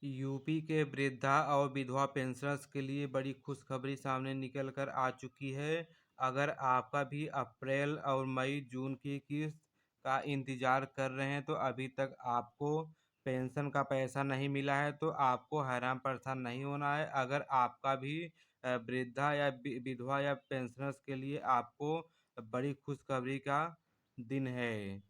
UP के वृद्धा और विधवा पेंशनर्स के लिए बड़ी खुशखबरी सामने निकल कर आ चुकी है। अगर आपका भी अप्रैल और मई जून की किस्त का इंतज़ार कर रहे हैं तो अभी तक आपको पेंशन का पैसा नहीं मिला है तो आपको हैरान परेशान नहीं होना है। अगर आपका भी वृद्धा या विधवा या पेंशनर्स के लिए आपको बड़ी खुशखबरी का दिन है।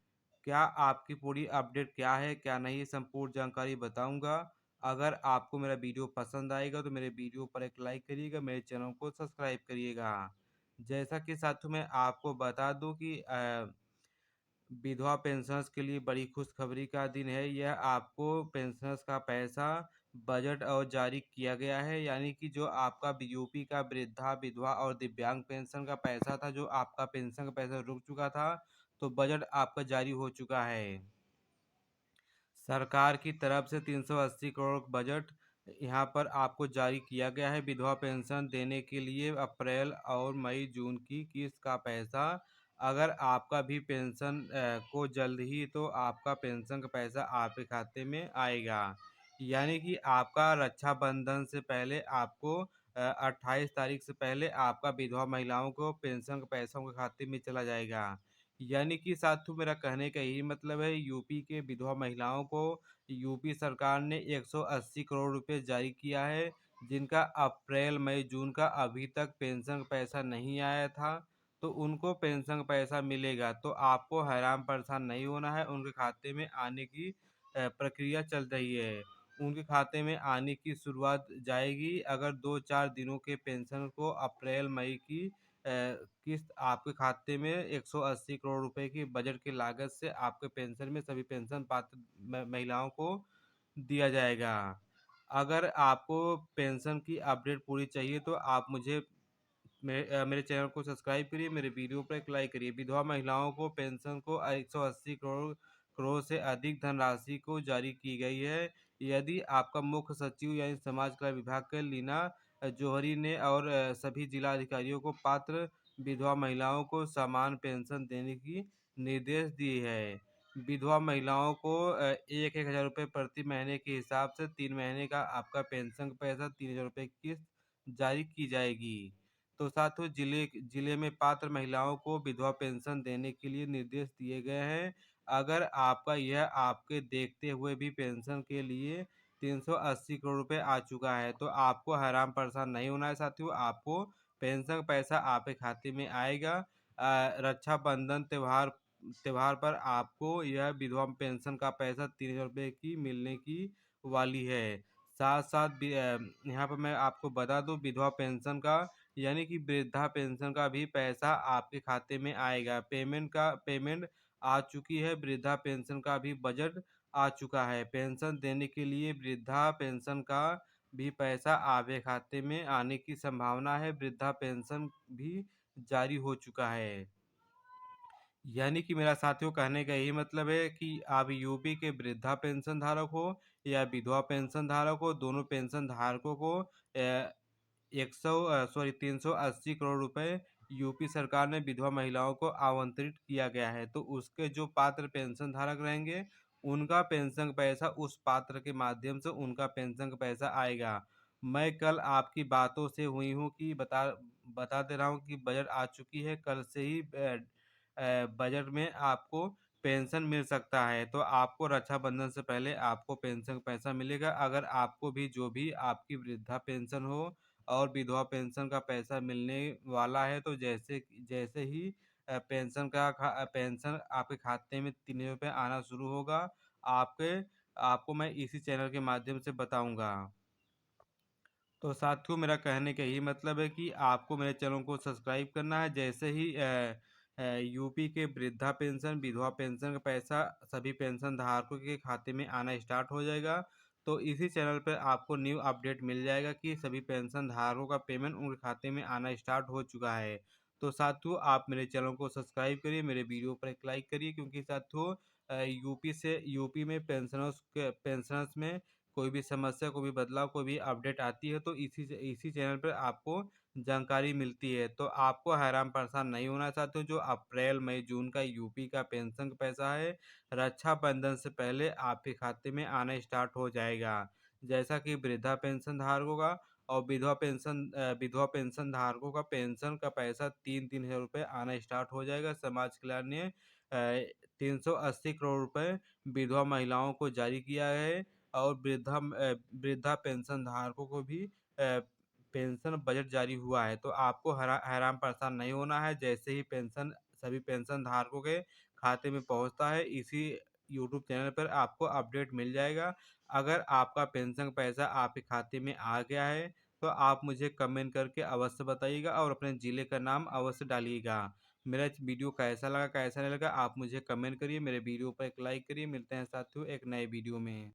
क्या आपकी पूरी अपडेट क्या है क्या नहीं, ये संपूर्ण जानकारी बताऊंगा। अगर आपको मेरा वीडियो पसंद आएगा तो मेरे वीडियो पर एक लाइक करिएगा, मेरे चैनल को सब्सक्राइब करिएगा। जैसा कि साथियों मैं आपको बता दूं कि विधवा पेंशनर्स के लिए बड़ी खुशखबरी का दिन है। यह आपको पेंशनर्स का पैसा बजट और जारी किया गया है, यानी कि जो आपका यूपी का वृद्धा विधवा और दिव्यांग पेंशन का पैसा था, जो आपका पेंशन का पैसा रुक चुका था, तो बजट आपका जारी हो चुका है। सरकार की तरफ से 380 करोड़ बजट यहाँ पर आपको जारी किया गया है विधवा पेंशन देने के लिए। अप्रैल और मई जून की किस्त का पैसा, अगर आपका भी पेंशन को जल्द ही तो आपका पेंशन का पैसा आपके खाते में आएगा। यानी कि आपका रक्षाबंधन से पहले आपको 28 तारीख से पहले आपका विधवा महिलाओं को पेंशन का पैसा उनके खाते में चला जाएगा। यानी कि साथियों मेरा कहने का यही मतलब है, यूपी के विधवा महिलाओं को यूपी सरकार ने 180 करोड़ रुपए जारी किया है, जिनका अप्रैल मई जून का अभी तक पेंशन का पैसा नहीं आया था। तो उनको पेंशन का पैसा मिलेगा, तो आपको हैरान परेशान नहीं होना है। उनके खाते में आने की प्रक्रिया चल रही है। उनके खाते में आने की शुरुआत जाएगी अगर 2-4 दिनों के पेंशन को अप्रैल मई की किस्त आपके खाते में 180 करोड़ रुपए की बजट की लागत से आपके पेंशन में सभी पेंशन पात्र महिलाओं को दिया जाएगा। अगर आपको पेंशन की अपडेट पूरी चाहिए तो आप मुझे मेरे चैनल को सब्सक्राइब करिए, मेरे वीडियो पर एक लाइक करिए। विधवा महिलाओं को पेंशन को 180 करोड़ करोड़ से अधिक धनराशि को जारी की गई है। यदि आपका मुख्य सचिव यानी समाज कल्याण विभाग के लीना जौहरी ने और सभी जिला अधिकारियों को पात्र विधवा महिलाओं को समान पेंशन देने की निर्देश दिए है। विधवा महिलाओं को 1,000 रुपये प्रति महीने के हिसाब से 3 महीने का आपका पेंशन का पैसा 3,000 रुपये की किस्त जारी की जाएगी। तो साथियों जिले में पात्र महिलाओं को विधवा पेंशन देने के लिए निर्देश दिए गए हैं। अगर आपका यह आपके देखते हुए भी पेंशन के लिए 380 करोड़ रुपए आ चुका है तो आपको हैरान परेशान नहीं होना है साथियों। आपको पेंशन का पैसा आपके खाते में आएगा। रक्षाबंधन त्योहार पर आपको यह विधवा पेंशन का पैसा 3,000 रुपये की मिलने की वाली है। साथ साथ यहाँ पर मैं आपको बता दूं, विधवा पेंशन का यानी कि वृद्धा पेंशन का भी पैसा आपके खाते में आएगा। पेमेंट आ चुकी है। वृद्धा पेंशन का भी बजट आ चुका है। पेंशन देने के लिए वृद्धा पेंशन का भी पैसा आपके खाते में आने की संभावना है। वृद्धा पेंशन भी जारी हो चुका है। यानी कि मेरा साथियों कहने का यही मतलब है कि आप यूपी के वृद्धा पेंशन धारक हो या विधवा पेंशन धारक हो, दोनों पेंशन धारकों को 380 करोड़ रुपए यूपी सरकार ने विधवा महिलाओं को आवंटित किया गया है। तो उसके जो पात्र पेंशन धारक रहेंगे उनका पेंशन का पैसा उस पात्र के माध्यम से उनका पेंशन का पैसा आएगा। मैं कल आपकी बातों से हुई हूँ कि बता दे रहा हूँ कि बजट आ चुकी है। कल से ही बजट में आपको पेंशन मिल सकता है। तो आपको रक्षाबंधन से पहले आपको पेंशन का पैसा मिलेगा। अगर आपको भी जो भी आपकी वृद्धा पेंशन हो और विधवा पेंशन का पैसा मिलने वाला है तो जैसे जैसे ही पेंशन आपके खाते में 3,000 रुपये आना शुरू होगा, आपके आपको मैं इसी चैनल के माध्यम से बताऊंगा। तो साथियों मेरा कहने का यही मतलब है कि आपको मेरे चैनल को सब्सक्राइब करना है। जैसे ही यूपी के वृद्धा पेंशन विधवा पेंशन का पैसा सभी पेंशन धारकों के खाते में आना स्टार्ट हो जाएगा, तो इसी चैनल पर आपको न्यू अपडेट मिल जाएगा कि सभी पेंशन धारकों का पेमेंट उनके खाते में आना स्टार्ट हो चुका है। तो साथियों आप मेरे चैनल को सब्सक्राइब करिए, मेरे वीडियो पर एक लाइक करिए, क्योंकि साथियों यूपी में पेंशनर्स में कोई भी समस्या, कोई भी बदलाव, कोई भी अपडेट आती है तो इसी चैनल पर आपको जानकारी मिलती है। तो आपको हैरान परेशान नहीं होना चाहते हो। जो अप्रैल मई जून का यूपी का पेंशन का पैसा है, रक्षाबंधन से पहले आपके खाते में आना स्टार्ट हो जाएगा। जैसा कि वृद्धा पेंशन धारकों का और विधवा पेंशन धारकों का पेंशन का पैसा 3-3 हज़ार रुपये आना स्टार्ट हो जाएगा। समाज कल्याण ने 380 करोड़ रुपए विधवा महिलाओं को जारी किया है और वृद्धा पेंशन धारकों को भी पेंशन बजट जारी हुआ है। तो आपको हैरान परेशान नहीं होना है। जैसे ही पेंशन सभी पेंशन धारकों के खाते में पहुंचता है, इसी यूट्यूब चैनल पर आपको अपडेट मिल जाएगा। अगर आपका पेंशन का पैसा आपके खाते में आ गया है तो आप मुझे कमेंट करके अवश्य बताइएगा और अपने ज़िले का नाम अवश्य डालिएगा। मेरा वीडियो कैसा लगा कैसा नहीं लगा आप मुझे कमेंट करिए, मेरे वीडियो पर एक लाइक करिए। मिलते हैं साथियों एक नए वीडियो में।